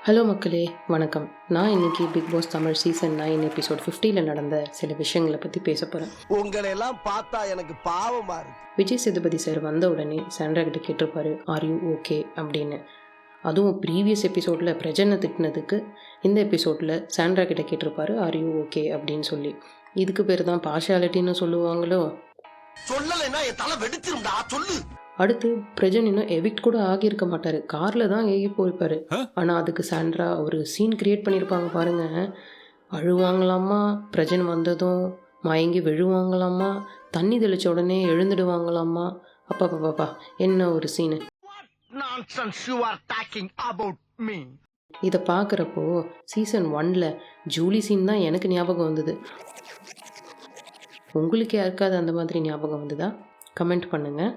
Hello மக்களே, வணக்கம். நான் இன்னைக்கு Bigg Boss Tamil season 9 episode 50ல் நடந்த சில விஷயங்களை பற்றி பேச போகிறேன். உங்களை எல்லாம் பார்த்தா எனக்கு பாவமா இருக்கு. விஜய் சேதுபதி சார் வந்த உடனே சாண்ட்ரா கிட்ட கேட்டிருப்பாரு, ஆர் யூ ஓகே அப்படின்னு. அதுவும் ப்ரீவியஸ் எபிசோடில் பிரஜனை திட்டினதுக்கு இந்த எபிசோடில் சாண்ட்ரா கிட்ட கேட்டிருப்பாரு, ஆர் யூ ஓகே அப்படின்னு சொல்லி. இதுக்கு பேர் தான் பார்ஷியாலிட்டின்னு சொல்லுவாங்களோ. சொல்லலைன்னா என் தலை வெடிச்சிருந்தா சொல்லு. அடுத்து பிரஜன் இன்னும் எவிக்ட் கூட ஆகியிருக்க மாட்டார், காரில் தான் ஏகி போயிருப்பார். ஆனால் அதுக்கு சாண்ட்ரா ஒரு சீன் கிரியேட் பண்ணியிருப்பாங்க பாருங்க. அழுவாங்களாமா, பிரஜன் வந்ததும் மயங்கி விழுவாங்களாமா, தண்ணி தெளித்த உடனே எழுந்துடுவாங்களாமா. அப்பா பாப்பா, என்ன ஒரு சீனு. இதை பார்க்குறப்போ சீசன் 1ல் ஜூலி சீன் தான் எனக்கு ஞாபகம் வந்தது. உங்களுக்கு யாருக்காவது அந்த மாதிரி ஞாபகம் வந்ததா? கமெண்ட் பண்ணுங்கள்.